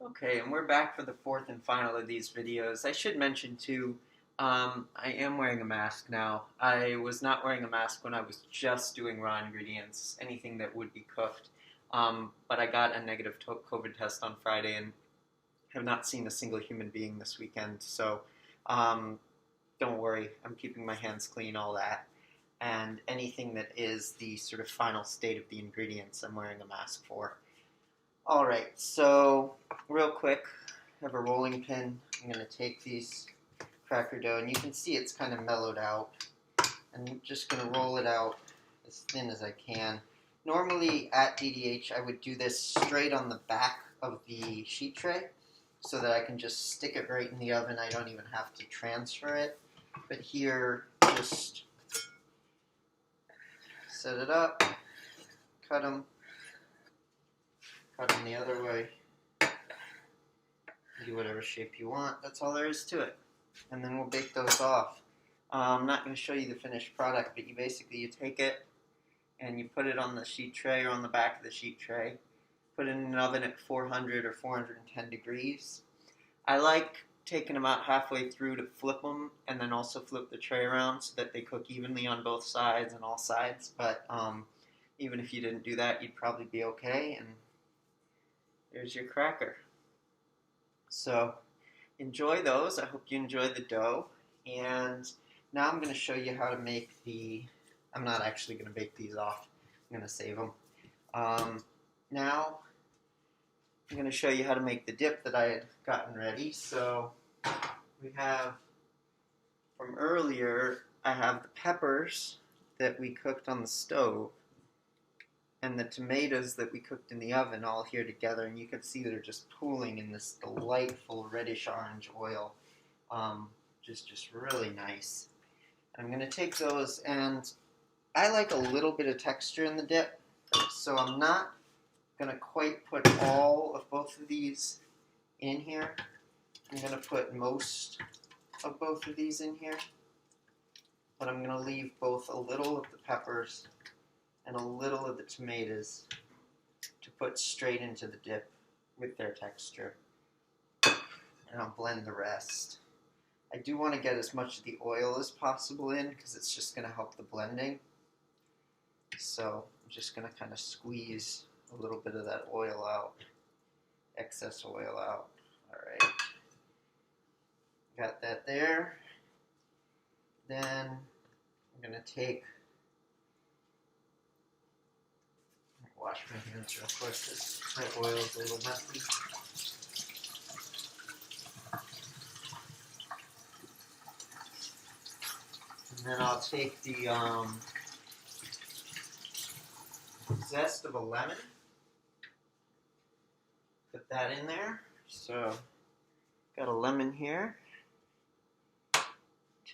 Okay, and we're back for the fourth and final of these videos. I should mention too, I am wearing a mask now. I was not wearing a mask when I was just doing raw ingredients, anything that would be cooked. But I got a negative COVID test on Friday and have not seen a single human being this weekend. So um, don't worry, I'm keeping my hands clean, all that. And anything that is the sort of final state of the ingredients, I'm wearing a mask for. Alright, so real quick, I have a rolling pin. I'm going to take these cracker dough, and you can see it's kind of mellowed out. I'm just going to roll it out as thin as I can. Normally at DDH, I would do this straight on the back of the sheet tray so that I can just stick it right in the oven. I don't even have to transfer it. But here, just set it up, cut them the other way, do whatever shape you want. That's all there is to it. And then we'll bake those off. I'm not going to show you the finished product, but you take it and you put it on the sheet tray or on the back of the sheet tray. Put it in an oven at 400 or 410 degrees. I like taking them out halfway through to flip them and then also flip the tray around so that they cook evenly on both sides and all sides. But even if you didn't do that, you'd probably be okay. And there's your cracker. So enjoy those. I hope you enjoy the dough. And now I'm going to show you how to make I'm not actually going to bake these off. I'm going to save them. Now I'm going to show you how to make the dip that I had gotten ready. So we have, from earlier, I have the peppers that we cooked on the stove and the tomatoes that we cooked in the oven all here together, and you can see they're just pooling in this delightful reddish orange oil. Just really nice. I'm going to take those, and I like a little bit of texture in the dip, so I'm not going to quite put all of both of these in here. I'm going to put most of both of these in here, but I'm going to leave both a little of the peppers and a little of the tomatoes to put straight into the dip with their texture. And I'll blend the rest. I do want to get as much of the oil as possible in because it's just going to help the blending. So I'm just going to kind of squeeze a little bit of that oil out, excess oil out. Alright, got that there. Then I'm going to take, wash my hands real quick because that oil is a little messy. And then I'll take the zest of a lemon, put that in there. So, got a lemon here.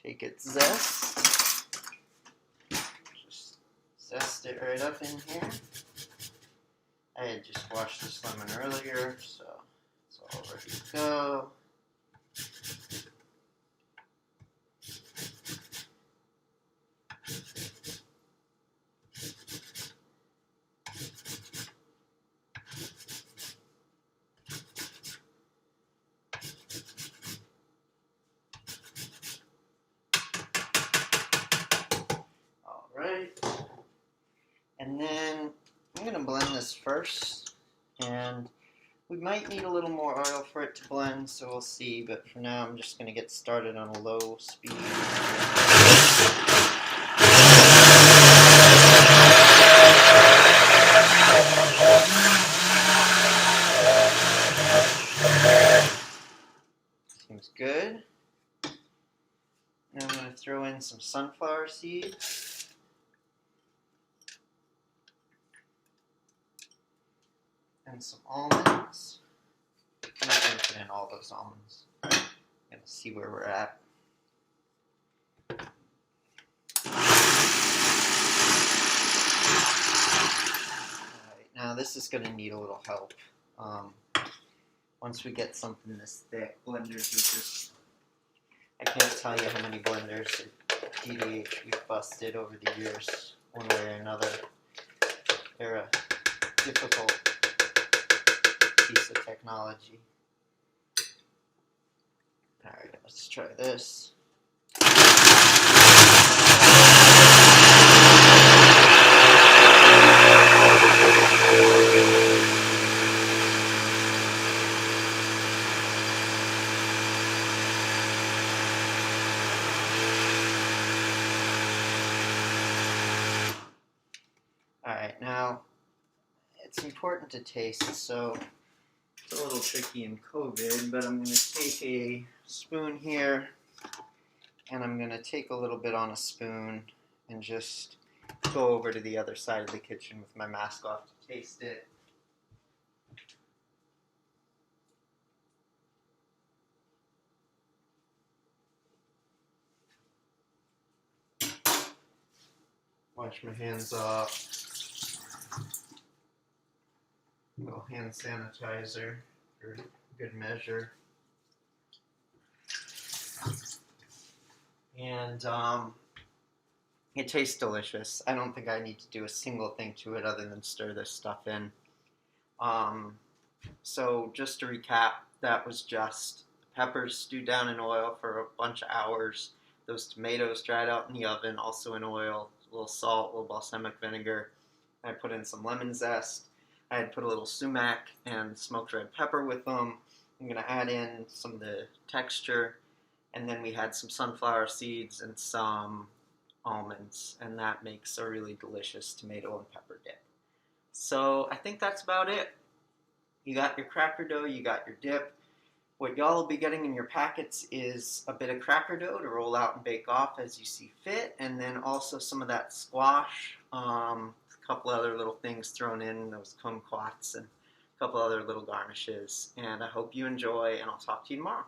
Take its zest, just zest it right up in here. I had just washed this lemon earlier, so it's all ready to go. Alright, and then I'm going to blend this first, and we might need a little more oil for it to blend, so we'll see, but for now I'm just going to get started on a low speed. Seems good. Now I'm going to throw in some sunflower seeds. And some almonds. I'm not going to put in all those almonds. I'm going to see where we're at. Alright, now this is going to need a little help. Once we get something this thick, blenders are just, I can't tell you how many blenders at DDH we've busted over the years, one way or another. They're a difficult piece of technology. Alright, let's try this. Alright, now it's important to taste, so it's a little tricky in COVID, but I'm going to take a spoon here, and I'm going to take a little bit on a spoon and just go over to the other side of the kitchen with my mask off to taste it. Wash my hands off. A little hand sanitizer for good measure. And it tastes delicious. I don't think I need to do a single thing to it other than stir this stuff in. So just to recap, that was just peppers stewed down in oil for a bunch of hours. Those tomatoes dried out in the oven, also in oil. A little salt, a little balsamic vinegar. I put in some lemon zest. I had put a little sumac and smoked red pepper with them. I'm going to add in some of the texture. And then we had some sunflower seeds and some almonds. And that makes a really delicious tomato and pepper dip. So I think that's about it. You got your cracker dough, you got your dip. What y'all will be getting in your packets is a bit of cracker dough to roll out and bake off as you see fit, and then also some of that squash, a couple other little things thrown in, those kumquats, and a couple other little garnishes. And I hope you enjoy, and I'll talk to you tomorrow.